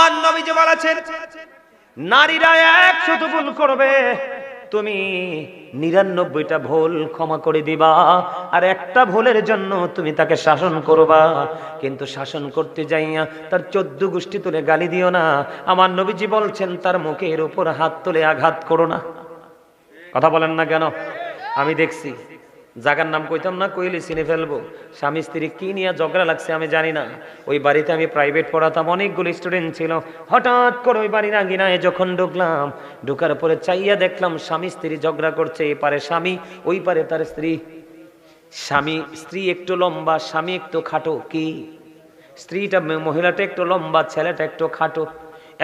আমার নবীজি বলেছেন নারীরা 100 ভুল করবে, তুমি 99টা ভুল ক্ষমা করে দিবা, আর একটা ভুলের জন্য তুমি তাকে শাসন করবা। কিন্তু শাসন করতে যাইয়া তার 14 গোষ্ঠী তুলে গালি দিও না। আমার নবীজি বলছেন তার মুখের উপর হাত তুলে আঘাত করো না। কথা বলেন না কেন? আমি দেখছি, জায়গার নাম কইতাম না, কইলে চিনে ফেলবো। স্বামী স্ত্রী কি নিয়ে ঝগড়া লাগছে আমি জানি না। ওই বাড়িতে আমি প্রাইভেট পড়াতাম, অনেকগুলো স্টুডেন্ট ছিল। হঠাৎ করে ওই বাড়ির আঙিনায় যখন ঢুকলাম, ঢুকার পরে চাইয়া দেখলাম স্বামী স্ত্রী ঝগড়া করছে। এই পারে স্বামী, ওই পারে তার স্ত্রী। স্ত্রী একটু লম্বা, স্বামী একটু খাটো। কি স্ত্রীটা, মহিলাটা একটু লম্বা, ছেলেটা একটু খাটো।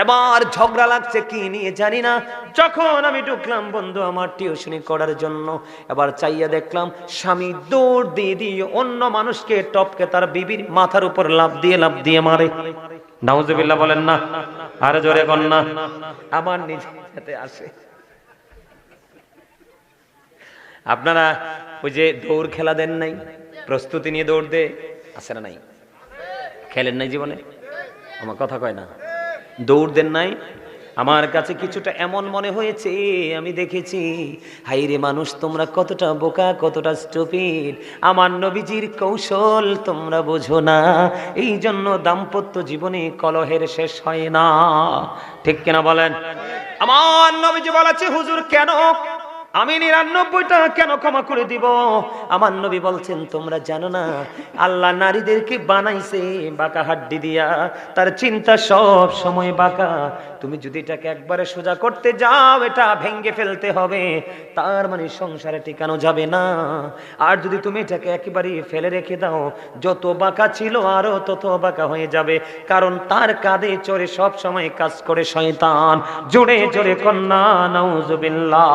এবার ঝগড়া লাগছে কি নিয়ে জানি না। যখন আমি ঢুকলাম বন্ধু আমার টিউশনি করার জন্য, এবার চাইয়া দেখলাম স্বামী দৌড় দিয়ে অন্য মানুষকে টপকে তার বিবির মাথার উপর লাফ দিয়ে মারে। নাউজুবিল্লাহ বলেন না, আরে জোরে বল না। আমার নিজের সাথে আসে। আপনারা ওই যে দৌড় খেলা দেন নাই, প্রস্তুতি নিয়ে দৌড় দে, আছে না নাই? খেলেন নাই জীবনে? আমার কথা কয় না। দৌড় দেন নাই? আমার কাছে কিছুটা এমন মনে হয়েছে, আমি দেখেছি হাইরে মানুষ তোমরা কতটা বোকা, কতটা স্টুপিড। আমার নবীজির কৌশল তোমরা বোঝো না, এই জন্য দাম্পত্য জীবনে কলহের শেষ হয় না। ঠিক কিনা বলেন? আমার নবীজি বলেছে হুজুর কেন আমি 99টা কেন ক্ষমা করে দিব? আমার নবী বলছেন তোমরা জানো না আল্লাহ নারীদেরকে বানাইছে বাঁকা হাড্ডি দিয়া, তার চিন্তা সব সময় বাঁকা। তুমি যদি এটাকে একবারে সোজা করতে যাও, এটা ভেঙে ফেলতে হবে, তার মানে সংসারে টিকানো যাবে না। আর যদি তুমি এটাকে একেবারে ফেলে রেখে দাও, যত বাঁকা ছিল আরো তত বাঁকা হয়ে যাবে, কারণ তার কাঁধে চড়ে সব সময় কাজ করে শয়তান। জোরে জোরে কন্যা নাউজুবিল্লাহ।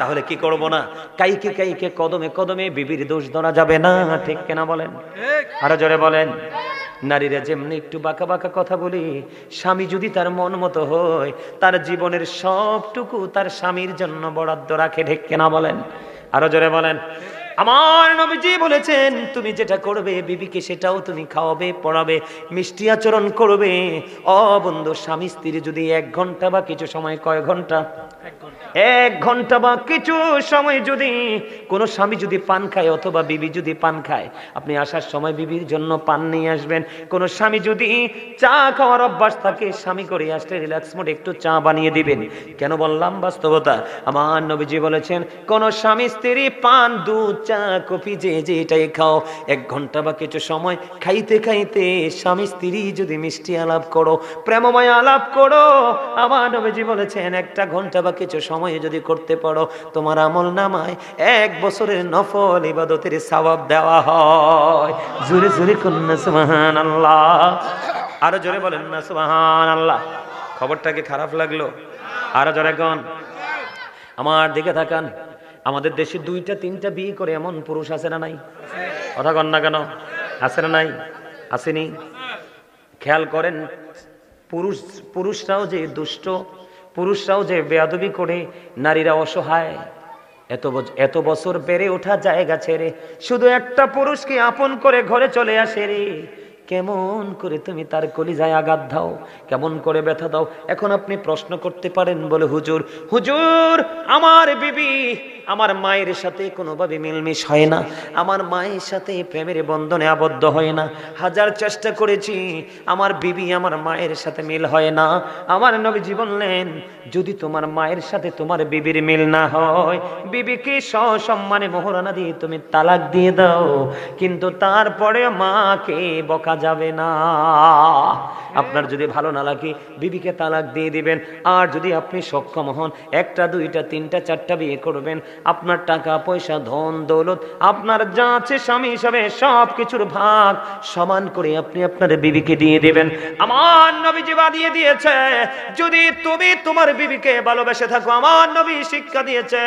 তাহলে কি করব না? কাইকে কদমে কদমে বিবির দোষ ধরা যাবে না। ঠিক কিনা বলেন? আরো জোরে বলেন। নারীরা যেমনি একটু বাঁকা বাঁকা কথা বলি, স্বামী যদি তার মন মতো হয়, তার জীবনের সবটুকু তার স্বামীর জন্য বরাদ্দ রাখে। ঠিক কিনা বলেন? আরো জোরে বলেন। আমার নবীজি বলেছেন তুমি যেটা করবে বিবিকে সেটাও তুমি খাওয়াবে, পড়াবে, মিষ্টি আচরণ করবে। ও বন্ধু, স্বামী স্ত্রী যদি 1 ঘন্টা বা কিছু সময়, কয় ঘন্টা? 1 ঘন্টা বা কিছু সময় যদি কোনো স্বামী যদি পান খায় অথবা বিবি যদি পান খায়, আপনি আসার সময় বিবির জন্য পান নিয়ে আসবেন। কোন স্বামী যদি চা খাওয়ার অভ্যাস থাকে, স্বামী করে আসলে রিল্যাক্স মোডে একটু চা বানিয়ে দিবেন। কেন বললাম? বাস্তবতা। আমার নবীজি বলেছেন কোন স্বামী স্ত্রী পান, দুধ, চা, কফি যে এটাই খাও, 1 ঘন্টা বা কিছু সময় খাইতে খাইতে স্বামী স্ত্রী যদি মিষ্টি আলাপ করো, প্রেমময় আলাপ করো, আমার নবীজি বলেছেন 1 ঘন্টা বা কিছু সময় যদি করতে পারো, তোমার আমল নামায় 1 বছরের নফল ইবাদতের সওয়াব দেওয়া হয়। জোরে জোরে কন্যা সুবহানাল্লাহ। আরো জোরে বলেন না সুবহানাল্লাহ। খবরটা কি খারাপ লাগলো? আরো জোরে কোন। আমার দিকে তাকান। আমাদের দেশে 2টা 3টা বিয়ে করে এমন পুরুষ আছে না নাই? কথা কন না কেন? আছে না নাই? আসেনি? খেয়াল করেন, পুরুষরাও যে দুষ্ট, পুরুষরাও যে বেয়াদবি করে, নারীরা অসহায়। এত বছর বেড়ে ওঠা জায়গা ছেড়ে শুধু একটা পুরুষকে আপন করে ঘরে চলে আসে রে। কেমন করে তুমি তার কলিজায় আঘাত দাও, কেমন করে ব্যথা দাও। এখন আপনি প্রশ্ন করতে পারেন বলে হুজুর আমার বিবি আমার মায়ের সাথে কোনোভাবে মিলমিশ হয় না, আমার মায়ের সাথে প্রেমের বন্ধনে আবদ্ধ হয় না। হাজার চেষ্টা করেছি, আমার বিবি আমার মায়ের সাথে মিল হয় না। আমার নবীজি বললেন যদি তোমার মায়ের সাথে তোমার বিবির মিল না হয়, বিবিকে সসম্মানে মোহরানা দিয়ে তুমি তালাক দিয়ে দাও, কিন্তু তারপরে মাকে বকা যাবে না। আপনার যদি ভালো না লাগে বিবিকে তালাক দিয়ে দিবেন। আর যদি আপনি সক্ষম হন 1টা 2টা 3টা 4টা বিয়ে করবেন, আপনার টাকা পয়সা ধন দৌলত আপনার যা আছে স্বামী হিসাবে সব কিছুর ভাগ সমান করে আপনি আপনার বিবিকে দিয়ে দিবেন। আমার নবীজি বানিয়ে দিয়েছে যদি তুমি তোমার বিবিকে ভালোবেসে থাকো, আমার নবী শিক্ষা দিয়েছে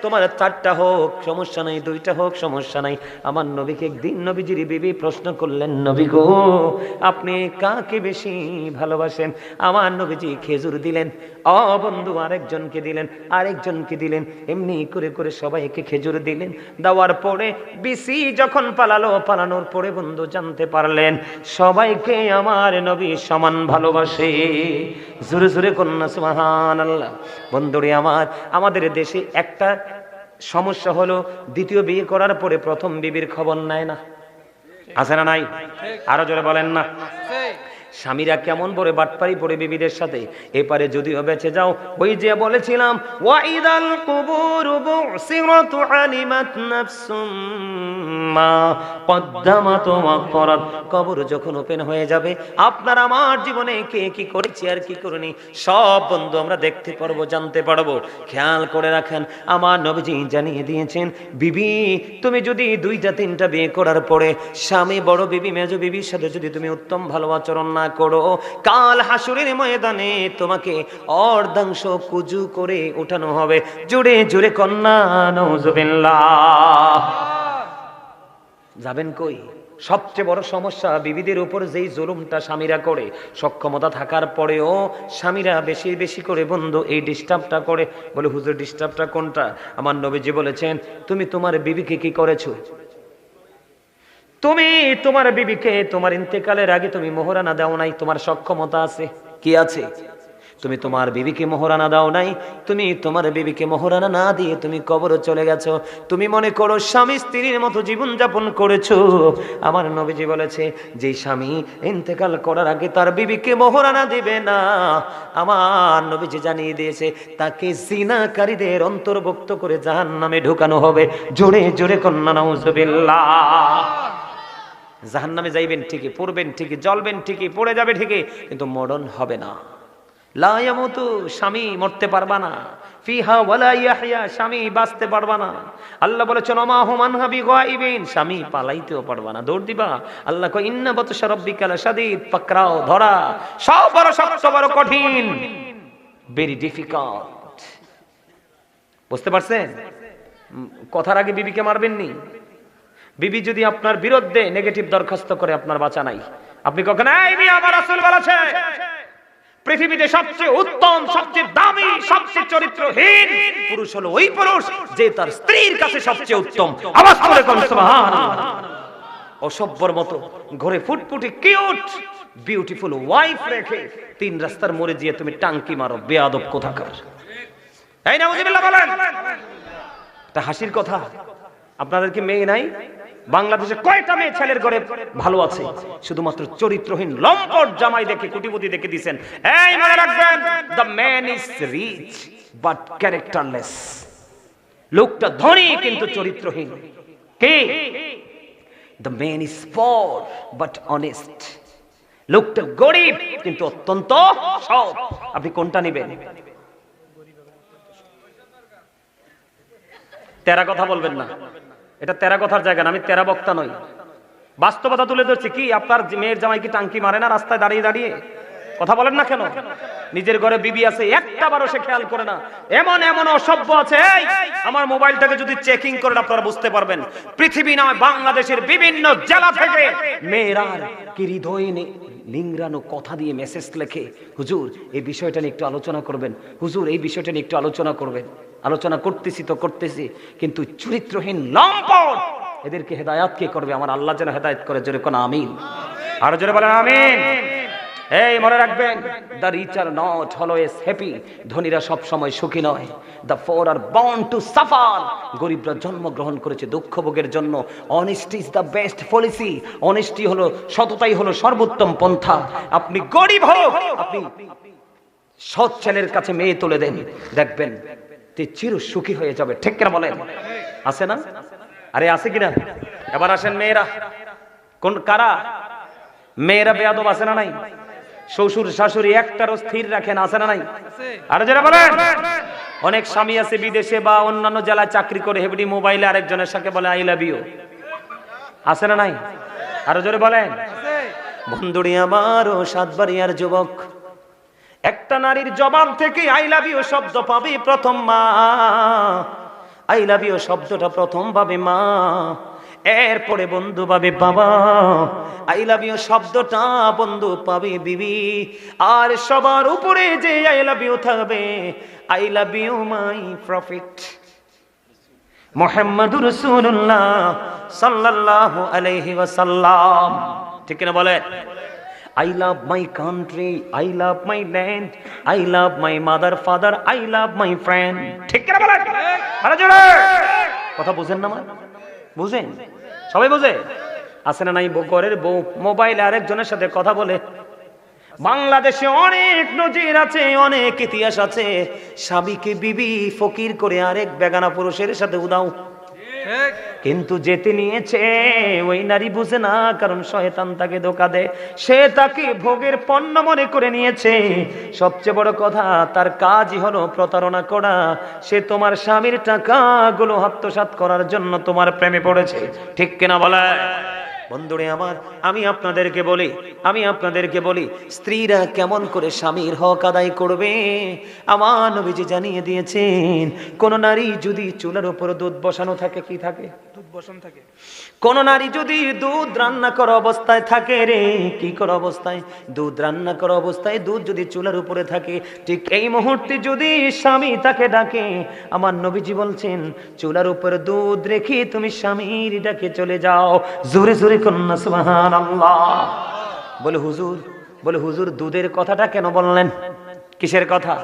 তোমার 4টা হোক সমস্যা নাই, 2টা হোক সমস্যা নাই। আমার নবীকে একদিন নবীজির বিবি প্রশ্ন করলেন, নবী গো আপনি কাকে বেশি ভালোবাসেন? আমার নবীজি খেজুর দিলেন, ও বন্ধু আরেকজনকে দিলেন, আরেকজনকে দিলেন, এমনি করে করে সবাইকে খেজুর দিলেন। দেওয়ার পরে বিসি যখন পালানোর পরে বন্ধু জানতে পারলেন সবাইকে আমার নবী সমান ভালোবাসে। জোরে জোরে কন্যা সুবহানাল্লাহ। বন্ধুরে আমাদের দেশে একটা সমস্যা হলো, দ্বিতীয় বিয়ে করার পরে প্রথম বিবির খবর নেয় না, আছে না নাই? আরো জোরে বলেন না। স্বামীরা কেমন বলে বাটপারি পড়ে বিবিদের সাথে। এপারে যদিও বেঁচে যাও, ওই যে বলেছিলাম ওয়াইদাল কুবুরু বুসিরাত আলিমাত নাফসুম মা কদ্দামাত ওয়া করাত। কবর যখন ওপেন হয়ে যাবে, আপনার আমার জীবনে কে কি করেছে আর কি করেনি সব বন্ধু আমরা দেখতে পারবো, জানতে পারবো। খেয়াল করে রাখেন, আমার নবীজি জানিয়ে দিয়েছেন, বিবি তুমি যদি 2টা 3টা বিয়ে করার পরে স্বামী বড় বিবি মেজ বিবির সাথে যদি তুমি উত্তম ভালো আচরণ না করো, কাল হাসুরের ময়দানে তোমাকে অর্ধাংশ কুজু করে উঠানো হবে। জোরে জোরে কন্যা নাউজুবিল্লাহ। যাবেন কই? সবচেয়ে বড় সমস্যা বিবিদের উপর যেই জুলুমটা স্বামীরা করে, সক্ষমতা থাকার পরেও স্বামীরা বেশি বেশি করে বন্ধু এই ডিস্টার্বটা করে। বলে হুজুর ডিস্টার্বটা কোনটা? আমার নবীজি বলেছেন, তুমি তোমার বিবিকে কি করেছো? তুমি তোমার বিবিকে তোমার ইন্তেকালের আগে তুমি মোহরানা দাও নাই, তোমার সক্ষমতা আছে, কি আছে? তুমি তোমার বিবিকে মোহরানা দাও নাই, তুমি তোমার বিবিকে মোহরানা না দিয়ে তুমি কবরে চলে গেছো। তুমি মনে করো স্বামী স্ত্রীর মতো জীবন যাপন করেছো। আমার নবীজি বলেছে, যে স্বামী ইন্তেকাল করার আগে তার বিবিকে মোহরানা দিবে না, আমার নবীজি জানিয়ে দিয়েছে তাকে জিনাকারীদের অন্তর্ভুক্ত করে জাহান্নামে ঢুকানো হবে। জোরে জোরে কন্যা নাউজুবিল্লাহ। জাহান্নামে যাইবেন ঠিকই, পড়বেন ঠিকই, জ্বলবেন ঠিকই, পড়ে যাবে ঠিকই, কিন্তু মরণ হবে না। লা ইয়ামুতু, স্বামী মরতে পারবা না। ফিহা ওয়ালা ইয়াহইয়া, স্বামী বাঁচতে পারবা না। আল্লাহ বলেছেন ওমা হুম আনহা বিগাইবিন, স্বামী পালাইতেও পারবা না, দৌড় দিবা। আল্লাহ কয় ইন্না বাতশা রাব্বিকা লাশাদীদ, পাকড়াও ধরা সব বড় শক্ত, বড় কঠিন, ভেরি ডিফিকাল্ট। বুঝতে পারছেন? কথার আগে বিবিকে মারবেন নি। বিবি যদি আপনার বিরুদ্ধে নেগেটিভ দরখাস্ত করে, আপনার বাঁচা নাই। আপনি কখন এই মিয়া আমার রাসূল বলেছে পৃথিবীতে সবচেয়ে উত্তম, সবচেয়ে দামি, সবচেয়ে চরিত্রহীন পুরুষ হলো ওই পুরুষ যে তার স্ত্রীর কাছে সবচেয়ে উত্তম। আওয়াজ করে কোন সুবহানাল্লাহ। অসভ্যর মতো ঘরে ফুটফুটি কিউট বিউটিফুল ওয়াইফ রেখে 3 রাস্তার মোড়ে গিয়ে তুমি টাঙ্কি মারো, বেয়াদব কোথাকার। এই নাউজুবিল্লাহ বলেন। এটা হাসির কথা। আপনাদের কি মেয়ে নাই? বাংলাদেশে কয়টা মেয়ে ছেলের ঘরে ভালো আছে? শুধুমাত্র চরিত্রহীন লম্পট জামাই দেখে, কোটিপতি দেখে দিবেন। এই মনে রাখবেন, the man is rich but characterless. লোকটা ধনী কিন্তু চরিত্রহীন। কি? The man is poor but honest. লোকটা গরিব কিন্তু অত্যন্ত সৎ। আপনি কোনটা নেবেন? তেরা কথা বলবেন না, এটা তেরা কথার জায়গা না, আমি তেরা বক্তা নই। বাস্তবতা তুলে ধরছি। কি আপনার মেয়ের জামাই কি টাঙ্কি মারে না রাস্তায় দাঁড়িয়ে দাঁড়িয়ে? কথা বলেন না কেন? নিজের ঘরে বিবি আছে, একটা বারও সে খেয়াল করে না। এমন এমন অসভ্য আছে, আমার মোবাইলটাকে যদি চেকিং করেন আপনারা বুঝতে পারবেন। পৃথিবী নয়, বাংলাদেশের বিভিন্ন জেলা থেকে মেয়েরা কি হৃদয় লিংরানো কথা দিয়ে মেসেজ লেখে, হুজুর এই বিষয়টা নিয়ে একটু আলোচনা করবেন, হুজুর এই বিষয়টা নিয়ে একটু আলোচনা করবেন। আলোচনা করতেছি তো করতেছি, কিন্তু চরিত্রহীন লম্পট এদেরকে হেদায়েত কে করবে? আমার আল্লাহ যেন হেদায়েত করে। জোরে কোন আমিন। আরো জোরে বলেন আমিন। এই মনে রাখবেন, the rich are not always happy. ধনীরা সব সময় সুখী নয়। The poor are born to suffer. গরিবরা জন্মগ্রহণ করেছে দুঃখ ভোগের জন্য। Honesty is the best policy. Honesty হলো, সততাই হলো সর্বোত্তম পন্থা। আপনি গরিব হোক, আপনি সৎ ছেলের কাছে মেয়ে তুলে দেন, দেখবেন চির সুখী হয়ে যাবে। ঠিক কিনা বলেন? আছে না? আরে আছে কিনা? এবার আসেন মেয়েরা। কোন কারা মেয়েরা বেয়াদব আছে না নাই? শ্বশুর শাশুড়ি একটারও স্থির রাখেন, আছে না নাই? আরে যারা বলেন, অনেক স্বামী আছে বিদেশে বা অন্যান্য জেলায় চাকরি করে, হেবডি মোবাইলে আরেকজনের সাথে বলে আই লাভ ইউ, আছে না নাই? আরো জোরে বলেন। বন্ধুরি আমারও সাতবাড়িয়ার যুবক, একটা নারীর জবান থেকে আই লাভ ইউ শব্দ পাবে প্রথম মা। আই লাভ ইউ শব্দটা প্রথম পাবে মা। এরপরে বন্ধু পাবে বাবা, আই লাভ ইউ শব্দটা বন্ধু পাবে বিবি, আর সবার উপরে যে আই লাভ ইউ থাকবে, I love you my prophet মুহাম্মাদুর রাসূলুল্লাহ সাল্লাল্লাহু আলাইহি ওয়াসাল্লাম। ঠিক কিনা বলে? I love my country, I love my land, I love my mother, father, I love my friend. ঠিক কিনা বলেন? আরে জোরে কথা বুঝেন না? বুঝেন? সবাই বুঝে? আছে না নাই? ঘরের বউ মোবাইলে আরেকজনের সাথে কথা বলে। বাংলাদেশে অনেক নজির আছে, অনেক ইতিহাস আছে, স্বামীকে বিবি ফকির করে আরেক বেগানা পুরুষের সাথে উদাও। কিন্তু যেতে নিয়েছে ওই নারী বুঝে না, কারণ শয়তান তাকে ধোঁকা দেয়, সে তাকে ভোগের পণ্য মনে করে নিয়েছে। সবচেয়ে বড় কথা, তার কাজই হলো প্রতারণা করা। সে তোমার স্বামীর টাকাগুলো আত্মসাৎ করার জন্য তোমার প্রেমে পড়েছে। ঠিক কিনা বলে? বন্ধুরে আমার, আমি আপনাদেরকে বলি স্ত্রীরা কেমন করে স্বামীর হক আদায় করবে। আমার নবীজি জানিয়ে দিয়েছেন, কোন নারী যদি চুলার উপর দুধ বসানো থাকে, কি থাকে? দুধ বসানো থাকে। কোন নারী যদি দুধ রান্না করা অবস্থায় থাকে, রে কি করা অবস্থায়? দুধ রান্না করা অবস্থায় দুধ যদি চুলার উপরে থাকে, ঠিক এই মুহূর্তে যদি স্বামী তাকে ডাকে, আমার নবীজি বলছেন চুলার উপরে দুধ রেখে তুমি স্বামীর ডাকে চলে যাও। জোরে জোরে কন্যা সুবহানাল্লাহ। বলে হুজুর দুধের কথাটা কেন বললেন? কিসের কথা?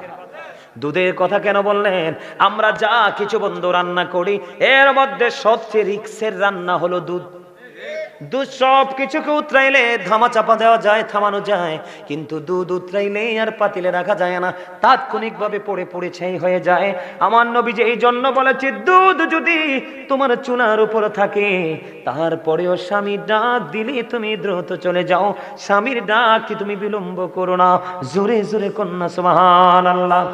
দুধের কথা কেন বললেন? আমরা যা কিছু বন্ধু রান্না করি, এর মধ্যে সবচেয়ে রিক্সের রান্না হলো দুধ। দুধ সব কিছুকে উতরাইলে ধামা চাপা দেওয়া যায়, থামানো যায়, কিন্তু দুধ উতরাইলে আর পাতিলে রাখা যায় না, তাৎক্ষণিক ভাবে পড়ে পড়ে ছাই হয়ে যায়। আমার নবী যে এই জন্য বলেছে, দুধ যদি তোমার চুলার উপর থাকে, তারপরেও স্বামী ডাক দিলে তুমি দ্রুত চলে যাও, স্বামীর ডাক কি তুমি বিলম্ব করো না। জোরে জোরে কন্যা সুবহানাল্লাহ।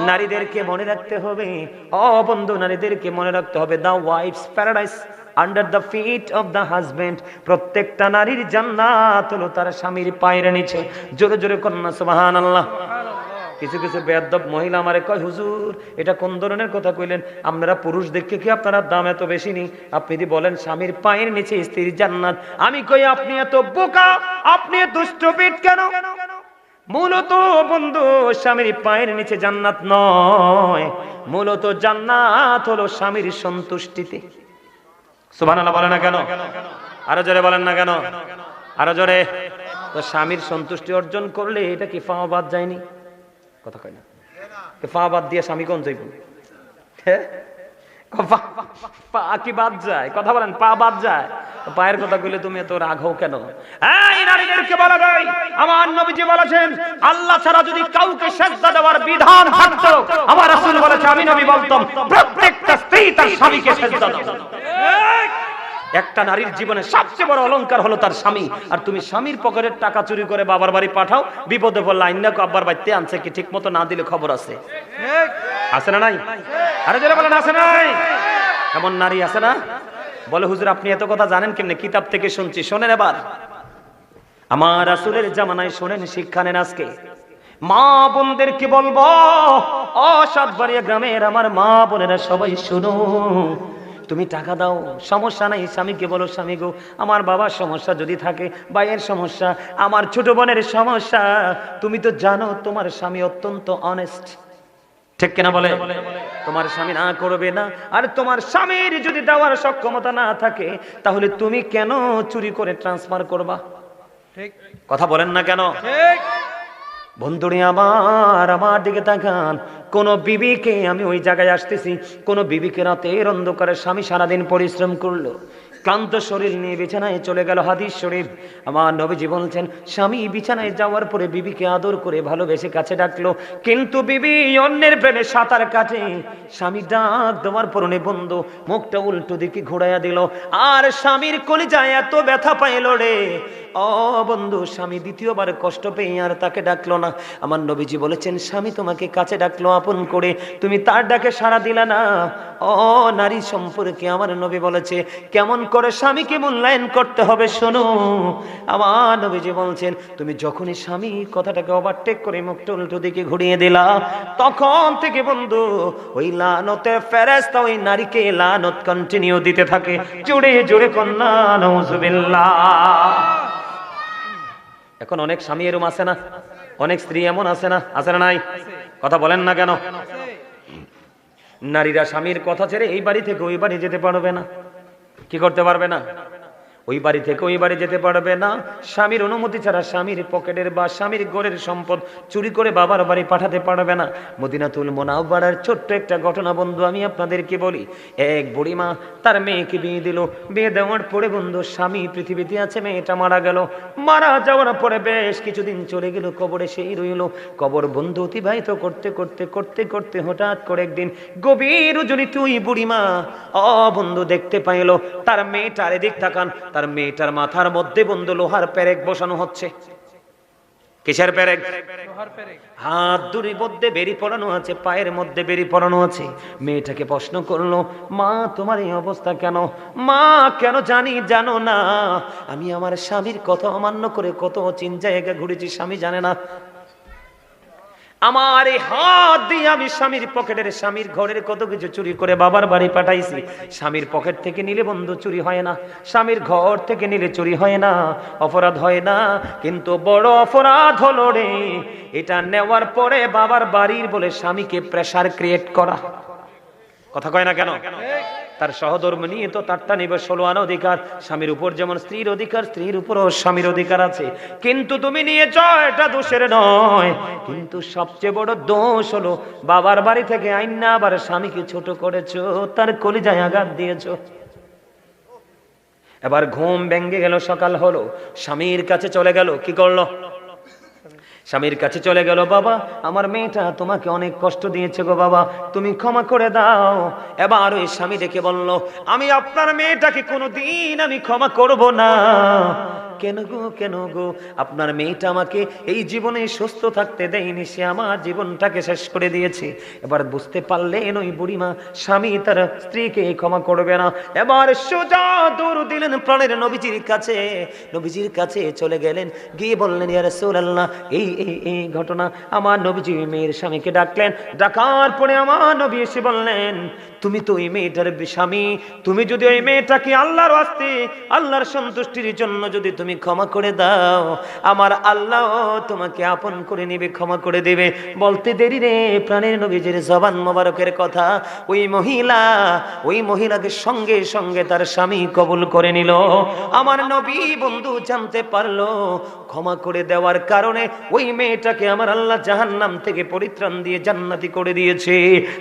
নারীদেরকে মনে রাখতে হবে, ও বন্ধু, নারীদেরকে মনে রাখতে হবে, the wife's paradise under the feet of the husband. প্রত্যেকটা নারীর জান্নাত হলো তার স্বামীর পায়ের নিচে। জোরে জোরে কন্যা সুবহানাল্লাহ। কিছু কিছু বেয়াদব মহিলা আমারে কয়, হুজুর এটা কোন ধরনের কথা কইলেন? আপনারা পুরুষ দেখে কি আপনার দাম এত বেশি নি? আপনি যদি বলেন স্বামীর পায়ের নিচে স্ত্রীর জান্নাত, আমি কই আপনি এত বোকা, আপনি এত স্টুপিড কেন? মূলত বন্ধু স্বামীর পায়ের নিচে জান্নাত নয়, মূলত জান্নাত হলো স্বামীর সন্তুষ্টিতে। সুবহানাল্লাহ বলেন না কেন? আরো জোরে বলেন না কেন? আরো জোরে। তো স্বামীর সন্তুষ্টি অর্জন করলে এটা কি পা বাদ যায়নি? কথা কয় না। পা বাদ দিয়ে স্বামী কোন যাইব? পা কি বাদ যায়? কথা বলেন, পা বাদ যায়। পায়ের কথা কইলে তুমি এত রাগ হও কেন? এই নারীদেরকে বলা যায়, আমার নবীজি বলেছেন, আল্লাহ ছাড়া যদি কাউকে সিজদা দেওয়ার বিধান থাকতো, আমার রাসূল বলেছে, আমি নবী বলতাম প্রত্যেকটা স্ত্রী তার স্বামীকে সিজদা দাও। একটা নারীর জীবনে সবচেয়ে বড় অলংকার হলো তার স্বামী। আর তুমি স্বামীর পকেটের টাকা চুরি করে বাবার বাড়ি পাঠাও, বিপদে পড়লে আইনা আব্বার বাড়িতে আনছে কি ঠিক মতো না দিলে খবর আছে। আছে না নাই? আরে যারা বলেন আছে নাই? এমন নারী আছে না? বলে হুজুর আপনি এত কথা জানেন কেমনে? কিতাব থেকে শুনছি। শোনেন এবার, আমার রাসূলের জামানায় শোনেন, শিক্ষা নেন আজকে। মা বোনদেরকে বলবো, ও সাতবাড়িয়া গ্রামের আমার মা বোনেরা সবাই শুনো, তুমি টাকা দাও, সমস্যা নাই। স্বামীকে বলো, স্বামী গো, আমার বাবার সমস্যা যদি থাকে, ভাইয়ের সমস্যা, আমার ছোট বোনের সমস্যা, তুমি তো জানো তোমার স্বামী অত্যন্ত অনেস্ট। ঠিক কিনা বলে? তোমার স্বামী না করবে না। আর তোমার স্বামীর যদি দেওয়ার সক্ষমতা না থাকে, তাহলে তুমি কেন চুরি করে ট্রান্সফার করবা? ঠিক কথা বলেন না কেন? ঠিক বন্ধুরে আমার দিকে তাকান। কোন বিবিকে, আমি ওই জায়গায় আসতেছি, কোন বিবিকে রাতের অন্ধকারে স্বামী সারাদিন পরিশ্রম করলো, ক্লান্ত শরীর নিয়ে বিছানায় চলে গেল। হাদিস শরীফ, আমার নবীজি বলছেন, স্বামী বিছানায় যাওয়ার পরে বিবিকে আদর করে ভালোবেসে কাছে ডাকলো, কিন্তু বিবি অন্যের প্রেমে সাঁতার কাটে। স্বামী ডাক দেওয়ার পরনে বন্ধ, মুখটা উল্টো দিকে ঘোরাইয়া দিল, আর স্বামীর কলিজায় এত ব্যথা পাইল রে, ও বন্ধু, স্বামী দ্বিতীয়বার কষ্ট পেয়ে আর তাকে ডাকলো না। আমার নবীজি বলেছেন, স্বামী তোমাকে কাছে ডাকলো আপন করে, তুমি তার ডাকে সাড়া দিলা না। ও নারী সম্পর্কে আমার নবী বলেছে, কেমন করে স্বামীকে মূল্যায়ন করতে হবে। শোনো, আমার নবীজি বলছেন, তুমি যখনই স্বামী কথাটাকে ওভারটেক করে মুখটা উল্টো দিকে ঘুরিয়ে দিলা, তখন থেকে বন্ধু ওই লানতের ফেরেশতা ওই নারীকে লানত কন্টিনিউ দিতে থাকে। জোরে জোরে কন্যা নাউজুবিল্লাহ। এখন অনেক স্বামী এরম আছে না, অনেক স্ত্রী এমন আছে না, আছে না নাই? কথা বলেন না কেন? নারীরা স্বামীর কথা ছেড়ে এই বাড়ি থেকে ওই বাড়ি যেতে পারবে না। কি করতে পারবে না? ওই বাড়ি থেকে ওই বাড়ি যেতে পারবে না। স্বামীর অনুমতি ছাড়া স্বামীর পকেটের বা স্বামীর ঘরের সম্পদ চুরি করে বাবার বাড়ি পাঠাতে পারবে না। মদিনাতুল মুনাওয়ারার ছোট্ট একটা ঘটনা বন্ধু আমি আপনাদেরকে বলি। এক বুড়িমা তার মেয়েকে বিয়ে দিল। বিয়ে দেওয়ার পরে বন্ধু স্বামী পৃথিবীতে আছে, মেয়েটা মারা গেল। মারা যাওয়ার পরে বেশ কিছুদিন চলে গেল, কবরে সেই রইল। কবর বন্ধু অতিবাহিত করতে করতে করতে করতে হঠাৎ করে একদিন গভীর রজনীতে ওই বুড়িমা বন্ধু দেখতে পাইল তার মেয়েটার এদিক তাকান, তার মেয়েটার মাথার মধ্যে বন্ধু লোহার পেরেক বসানো হচ্ছে। কিসের পেরেক? লোহার পেরেক। হাত দুটির মধ্যে বেরি পড়ানো আছে, পায়ের মধ্যে বেরি পড়ানো আছে। মেয়েটাকে প্রশ্ন করলো, মা তোমার এই অবস্থা কেন? মা কেন জানো না আমি আমার স্বামীর কথা অমান্য করে কত চিন জায়গা ঘুরেছি, স্বামী জানে না। আমার এই হাত দিয়ে আমি স্বামীর পকেটের স্বামীর ঘরের কত কিছু চুরি করে বাবার বাড়ি পাঠাইছি। স্বামীর পকেট থেকে নিলে বন্ধু চুরি হয় না, স্বামীর ঘর থেকে নিলে চুরি হয় না, অপরাধ হয় না। কিন্তু বড় অপরাধ হলো রে এটা নেওয়ার পরে বাবার বাড়ির বলে স্বামীকে প্রেসার ক্রিয়েট করা। কথা কয় না কেন? তার সহধর্মী নিয়ে তো তারটা নিবে 16 আনা অধিকার। স্বামীর উপর যেমন স্ত্রীর অধিকার, স্ত্রীর উপরও স্বামীর অধিকার আছে। কিন্তু তুমি নিয়েছ, এটা দোষের নয়। কিন্তু সবচেয়ে বড় দোষ হলো বাবার বাড়ি থেকে আইনা আবার স্বামীকে ছোট করেছো, তার কলিজায় আঘাত দিয়েছো। এবার ঘুম ভেঙে গেল, সকাল হলো, স্বামীর কাছে চলে গেল। কি করলো? স্বামীর কাছে চলে গেল, বাবা আমার মেয়েটা তোমাকে অনেক কষ্ট দিয়েছে গো বাবা, তুমি ক্ষমা করে দাও। এবার ওই স্বামী ডেকে বলল, আমি আপনার মেয়েটাকে কোনোদিন আমি ক্ষমা করব না। কেন গো, কেন গো? আপনার মেয়েটা আমাকে এই জীবনে সুস্থ থাকতে দেয়নি, সে আমার জীবনটাকে শেষ করে দিয়েছে। এবার বুঝতে পারলেন ওই বুড়িমা স্বামী তার স্ত্রীকে ক্ষমা করবে না। এবার সোজা দৌড় দিলেন প্রাণের নবীজির কাছে। নবীজির কাছে চলে গেলেন, গিয়ে বললেন, ইয়া রাসূলুল্লাহ এই ঘটনা। আমার নবীজি মেয়ের স্বামীকে ডাকলেন। ডাকার পরে আমার নবী এসে বললেন, তুমি তো ওই মেয়েটার স্বামী, তুমি যদি ওই মেয়েটাকে আল্লাহর ওয়াস্তে আল্লাহর সন্তুষ্টির জন্য যদি তুমি ক্ষমা করে দাও, আমার আল্লাহ তোমাকে আপন করে নেবে, ক্ষমা করে দেবে। বলতে দেরি রে, প্রাণের নবীজির জবান মোবারকের কথা ওই মহিলাকে সঙ্গে সঙ্গে তার স্বামী কবুল করে নিল। আমার নবী বন্ধু জানতে পারলো ক্ষমা করে দেওয়ার কারণে ওই মেয়েটাকে আমার আল্লাহ জাহান্নাম থেকে পরিত্রাণ দিয়ে জান্নাতি করে দিয়েছে।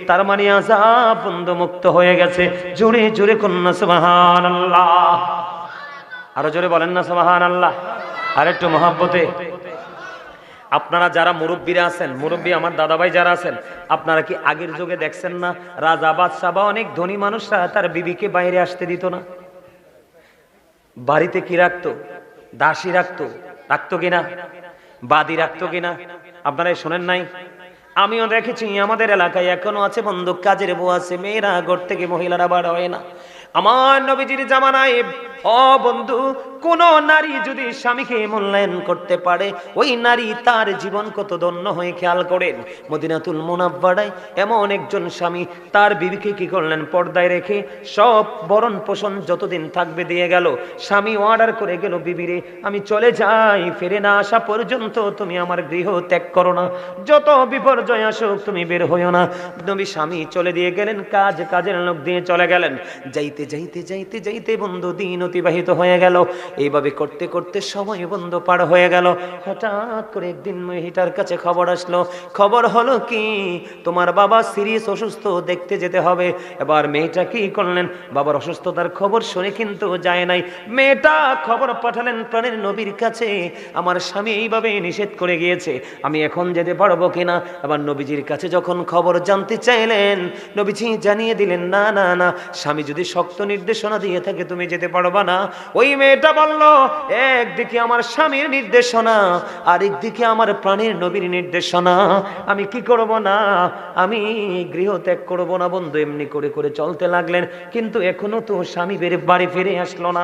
তার মানে আযাব বন্ধু মুক্ত হয়ে গেছে। জোরে জোরে কন্যা সুবহানাল্লাহ। আরো জোরে বলেন না সুবহানাল্লাহ। আর একটু মহব্বতে। আপনারা যারা মুরব্বীরা আছেন, মুরব্বী আমার দাদাভাই যারা আছেন, আপনারা কি আগের যুগে দেখছেন না রাজা বাদশা বা অনেক ধনী মানুষরা তার বিবিকে বাইরে আসতে দিত না? বাড়িতে কি রাখতো? দাসী রাখতো কিনা? বাদী রাখতো কিনা? আপনারা শোনেন নাই? আমিও দেখেছি, আমাদের এলাকায় এখনো আছে বন্ধু, কাজের বউ আছে, মেয়েরা ঘর থেকে মহিলারা বার হয় না। আমার নবীজির জামানায় বন্ধু কোন নারী যদি স্বামীকে মূল্যায়ন করতে পারে, ওই নারী তার জীবন কত ধন্য হয়ে। খেয়াল করেন মদিনাতুল মুনাওয়ারায় এমন একজন স্বামী তার বিবিকে কি করলেন? পর্দায় রেখে সব বরণ পোষণ যতদিন থাকবে দিয়ে গেল। স্বামী অর্ডার করে গেল, বিবিরে আমি চলে যাই, ফিরে না আসা পর্যন্ত তুমি আমার গৃহ ত্যাগ করো না, যত বিপর্যয় আসুক তুমি বের হইও না। নবী স্বামী চলে দিয়ে গেলেন, কাজের লোক দিয়ে চলে গেলেন। যাইতে যাইতে যাইতে যাইতে বন্ধু দিন অতিবাহিত হয়ে গেল। এইভাবে করতে করতে সময় বন্ধু পার হয়ে গেল। হঠাৎ করে একদিন মেয়েটার কাছে খবর আসলো। খবর হলো কি, তোমার বাবা সিরিয়াস অসুস্থ, দেখতে যেতে হবে। এবার মেয়েটা কি করলেন? বাবার অসুস্থতার খবর শুনে কিন্তু যায় নাই। মেয়েটা খবর পাঠালেন প্রাণের নবীর কাছে, আমার স্বামী এইভাবে নিষেধ করে গিয়েছে, আমি এখন যেতে পারবো কিনা? আবার নবীজির কাছে যখন খবর জানতে চাইলেন, নবীজি জানিয়ে দিলেন, না না না, স্বামী যদি শক্ত নির্দেশনা দিয়ে থাকে তুমি যেতে পারবা না। ওই মেয়েটা পারলো একদিকে আমার স্বামীর নির্দেশনা, আরেকদিকে আমার প্রাণের নবীর নির্দেশনা, আমি কি করব না, আমি গৃহ ত্যাগ করব না বন্ধু। এমনি করে করে চলতে লাগলেন, কিন্তু এখনো তো স্বামী বাড়ি ফিরে আসলো না।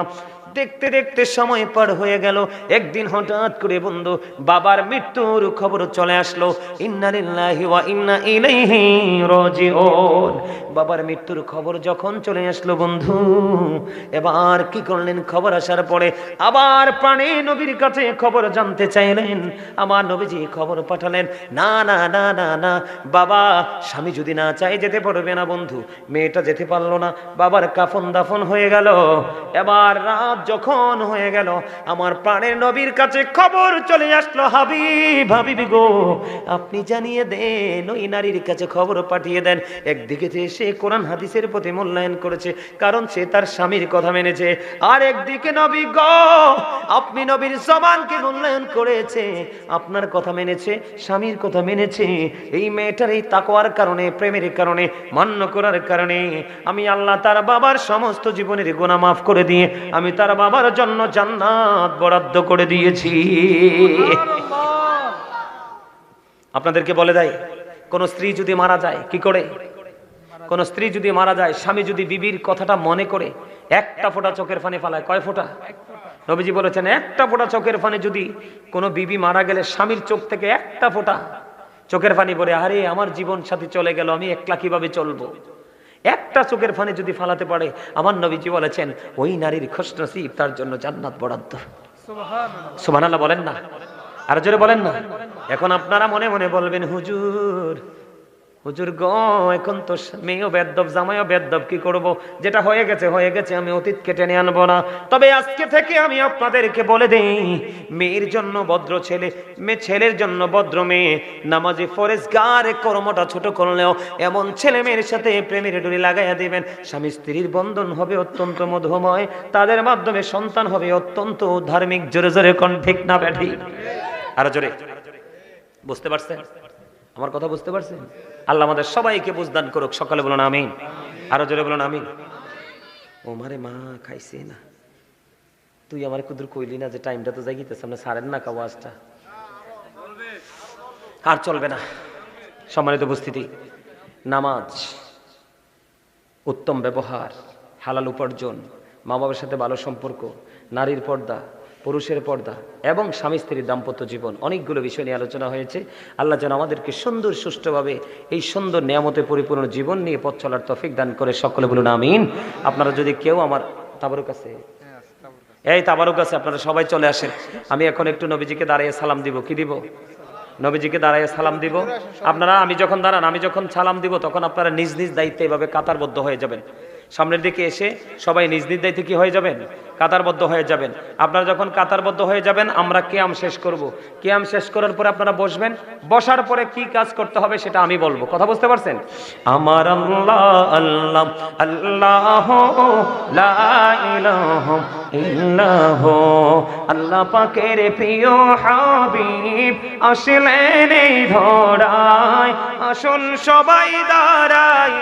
দেখতে দেখতে সময় পার হয়ে গেল। একদিন হঠাৎ করে বন্ধু বাবার মৃত্যুর খবর চলে আসলো। ইন্না লিল্লাহি ওয়া ইন্না ইলাইহি রাজিউন। বাবার মৃত্যুর খবর যখন চলে আসলো বন্ধু, এবার কি করলেন? খবর আসার পরে আবার প্রাণের নবীর কাছে খবর জানতে চাইলেন। আমার নবীজি খবর পাঠালেন, না না না না না, বাবা স্বামী যদি না চাই যেতে পারবে না বন্ধু। মেয়েটা যেতে পারলো না, বাবার কাফন দাফন হয়ে গেল। এবার রাত যখন হয়ে গেল, আমার প্রাণের নবীর কাছে খবর চলে আসলো, হাবিব হাবিবি গো, আপনি জানিয়ে দেন, ওই নারীর কাছে খবর পাঠিয়ে দেন। একদিকে যে সে কোরআন হাদিসের প্রতি মূল্যায়ন করেছে, কারণ সে তার স্বামীর কথা মেনেছে, আর একদিকে নবী গো, আপনি নবীর জবানকে মূল্যায়ন করেছে, আপনার কথা মেনেছে, স্বামীর কথা মেনেছে। এই মেয়েটার এই তাকওয়ার কারণে, প্রেমের কারণে, মান্য করার কারণে আমি আল্লাহ তার বাবার সমস্ত জীবনের গুনাহ মাফ করে দিয়ে আমি তার বাবার জন্য জান্নাত বরাদ্দ করে দিয়েছি। আপনাদেরকে বলে দেয়, কোন স্ত্রী যদি মারা যায় কি করে? কোন স্ত্রী যদি মারা যায়, স্বামী যদি বিবির কথাটা মনে করে একটা ফোঁটা চোখের পানি ফালায়, কয় ফোঁটা? নবীজি বলেছেন একটা ফোঁটা চোখের পানি যদি কোনো বিবি মারা গেলে স্বামীর চোখ থেকে একটা ফোঁটা চোখের পানি পড়ে, আরে আমার জীবন সাথী চলে গেল, আমি একলা কিভাবে চলবো, একটা চোখের পানি যদি ফালাতে পারে, আমার নবীজি বলেছেন ওই নারীর খুশনসিব, তার জন্য জান্নাত বরাদ্দ। সুবহানাল্লাহ বলেন না? আর জোরে বলেন না? এখন আপনারা মনে মনে বলবেন, হুজুর হুজুর গো, এখন তো মেয়েও বেদ্যব, জামাইও বেদ্যব, কি করব? যেটা হয়ে গেছে হয়ে গেছে, আমি অতীতকে টেনে আনবো না। তবে আজকে থেকে আমি আপনাদেরকে বলে দেই, মেয়ের জন্য ভদ্র ছেলে, ছেলের জন্য ভদ্র মেয়ে, নামাজি ফরেজগার কর্মটা ছোট করলেও এমন ছেলে মেয়ের সাথে প্রেমের ডুরি লাগাইয়া দিবেন, স্বামী স্ত্রীর বন্ধন হবে অত্যন্ত মধুময়, তাদের মাধ্যমে সন্তান হবে অত্যন্ত ধার্মিক। জোরে জোরে কোন ঠিক না ব্যাঠি? আরো জোরে। বুঝতে পারছেন আমার কথা? বুঝতে পারছেন? আল্লাহ আমাদের সবাইকে বুঝদান করুক। সকালে বলুন আমিন, আরো জোরে বলুন আমিন। ও মারে মা খাইছে না, তুই আমার কুদুর কইলি না যে টাইমটা তো জাগিতেছে, আমরা সারেন না কাওয়াজটা, আর চলবে না। সম্মানিত উপস্থিতি, নামাজ, উত্তম ব্যবহার, হালাল উপার্জন, মা বাবার সাথে ভালো সম্পর্ক, নারীর পর্দা, পুরুষের পর্দা এবং স্বামী স্ত্রীর দাম্পত্য জীবন, অনেকগুলো বিষয় নিয়ে আলোচনা হয়েছে। আল্লাহ যেন আমাদেরকে সুন্দর সুষ্ঠুভাবে এই সুন্দর নিয়ামতে পরিপূর্ণ জীবন নিয়ে পথ চলার তৌফিক দান করে। সকলে বলুন আমিন। আপনারা যদি কেউ আমার তাবারুক আছে, এই তাবারুক আছে, আপনারা সবাই চলে আসেন। আমি এখন একটু নবীজিকে দাঁড়িয়ে সালাম দিব। কি দিব? নবীজিকে দাঁড়িয়ে সালাম দিব। আপনারা আমি যখন দাঁড়ান, আমি যখন সালাম দিব, তখন আপনারা নিজ নিজ দায়িত্বে এভাবে কাতারবদ্ধ হয়ে যাবেন। সামনের দিকে এসে সবাই নিজ নিজ দায়িত্বে কি হয়ে যাবেন? কাতারবদ্ধ হয়ে যাবেন। আপনারা যখন কাতারবদ্ধ হয়ে যাবেন, আমরা কিয়াম শেষ করব। কিয়াম শেষ করার পরে আপনারা বসবেন। বসার পরে কি কাজ করতে হবে সেটা আমি বলবো। কথা বুঝতে পারছেন? আমার আল্লাহ আল্লাহ আল্লাহ লা ইলাহা ইল্লাহু, আল্লাহ পাকের প্রিয় হাবিব আসলেন এই ধরায়, আসুন সবাই দাঁড়ায়।